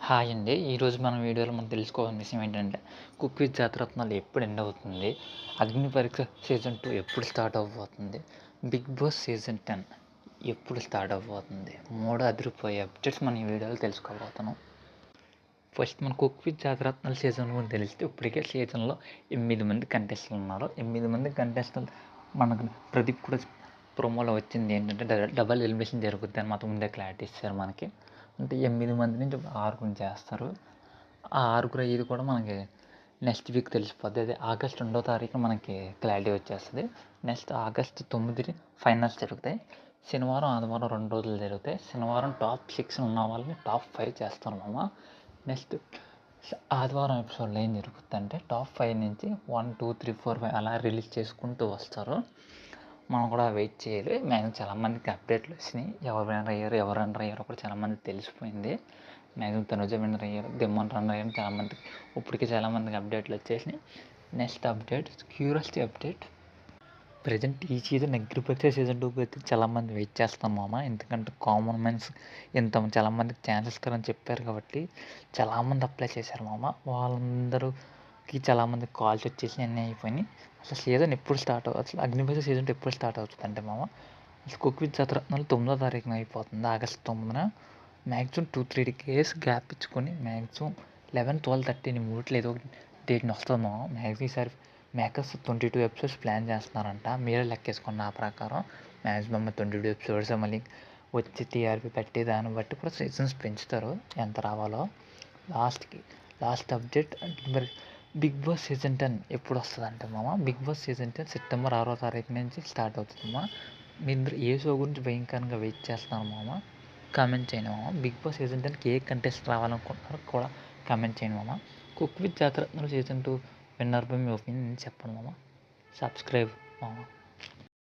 Hi అండి. ఈరోజు మనం వీడియోలో మనం తెలుసుకోవాల్సిన విషయం ఏంటంటే, 'కుక్ విత్ జాతిరత్నాలు' ఎప్పుడు ఎండ్ అవుతుంది? 'అగ్ని పరీక్ష' సీజన్ 2 ఎప్పుడు స్టార్ట్ అవ్వబోతుంది? 'బిగ్ బాస్' సీజన్ 10 ఎప్పుడు స్టార్ట్ అవ్వబోతుంది? 3 అదిరిపోయే అప్డేట్స్ మనం ఈ వీడియోలో తెలుసుకోబోతున్నాం. ఫస్ట్ మన 'కుక్ విత్ జాతిరత్నాలు' సీజన్ గురించి తెలిస్తే ఇప్పటికే సీజన్‌లో 8 మంది కంటెస్టెంట్లు ఉన్నారు. 8 మంది కంటెస్టెంట్ మనకు ప్రదీప్ కూడా ప్రోమోలో వచ్చింది ఏంటంటే డబుల్ ఎలిమినేషన్ జరుగుద్దని మాత్రం ముందే క్లారిటీ ఇచ్చారు మనకి. అంటే 8 మంది నుంచి ఆరుగురిని చేస్తారు. ఆ ఆరుగురు అయ్యేది కూడా మనకి నెక్స్ట్ వీక్ తెలిసిపోద్ది. అదే ఆగస్ట్ 2వ తారీఖున మనకి క్లారిటీ వచ్చేస్తది. నెక్స్ట్ ఆగస్ట్ 9 ఫైనల్స్ జరుగుతాయి. శనివారం, ఆదివారం 2 రోజులు జరుగుతాయి. శనివారం టాప్ 6 ఉన్న వాళ్ళని టాప్ 5 చేస్తారు మామ. నెక్స్ట్ ఆదివారం ఎపిసోడ్లో ఏం జరుగుతుందంటే టాప్ 5 నుంచి 1, 2, 3, 4, 5 అలా రిలీజ్ చేసుకుంటూ వస్తారు. మనం కూడా వెయిట్ చేయాలి. మ్యాక్సిమం చాలామందికి అప్డేట్లు వచ్చినాయి. ఎవరు విన్నర్ అయ్యారు, ఎవరు రన్నర్ అయ్యారో కూడా చాలామందికి తెలిసిపోయింది. మ్యాక్సిమం తనుజ విన్నర్ అయ్యారు, దిమ్మన్ రన్నర్ అయ్యారు చాలామందికి. ఇప్పటికే చాలామందికి అప్డేట్లు వచ్చేసినాయి. Next update curiosity update. Present ఈ సీజన్ అగ్ని పరీక్ష సీజన్ 2 అయితే చాలామంది వెయిట్ చేస్తాం మామ. ఎందుకంటే కామన్ మ్యాన్స్ చాలామందికి ఛాన్స్ ఇస్తారని చెప్పారు కాబట్టి చాలామంది అప్లై చేశారు మామ. వాళ్ళందరికి చాలామందికి కాల్స్ వచ్చేసి అన్నీ అయిపోయినాయి. అసలు సీజన్ ఎప్పుడు స్టార్ట్ అసలు అగ్ని పరీక్ష సీజన్ 2 ఎప్పుడు స్టార్ట్ అవుతుంది అంటే మామ, అసలు 'కుక్ విత్ జాతిరత్నాలు' 9వ తారీఖున అయిపోతుంది. ఆగస్ట్ 9న. మ్యాక్సిమం 2-3 డేస్ గ్యాప్ ఇచ్చుకొని మ్యాక్సిమం 11, 12, 13 మూడిట్లో ఏదో ఒక డేట్ని వస్తుంది మామ. మ్యాక్సిమం ఈసారి మేకర్స్ 22 ఎపిసోడ్స్ ప్లాన్ చేస్తున్నారంట. మీరే లెక్కేసుకోండి. నా ప్రకారం మ్యాక్సిమం 22 ఎపిసోడ్స్ మళ్ళీ వచ్చి టీఆర్పీ పెట్టి దాన్ని బట్టి కూడా సీజన్స్ పెంచుతారు ఎంత రావాలో. లాస్ట్ అప్డేట్ మరి 'బిగ్ బాస్' సీజన్ 10 ఎప్పుడు వస్తుందంటే మామ, 'బిగ్ బాస్' సీజన్ 10 సెప్టెంబర్ 6వ తారీఖు నుంచి స్టార్ట్ అవుతుందమ్మా. మీరు ఏ షో గురించి భయంకరంగా వెయిట్ చేస్తున్నారు మామ? కామెంట్ చేయండి మామ. 'బిగ్ బాస్' సీజన్ 10కి ఏ కంటెస్టెంట్ రావాలనుకుంటున్నారో కూడా కామెంట్ చేయండి మామ. 'కుక్ విత్ జాతిరత్నాలు' సీజన్ 2 విన్నర్పై మీ ఒపీనియన్ చెప్పండి మామ. సబ్స్క్రైబ్ మామ.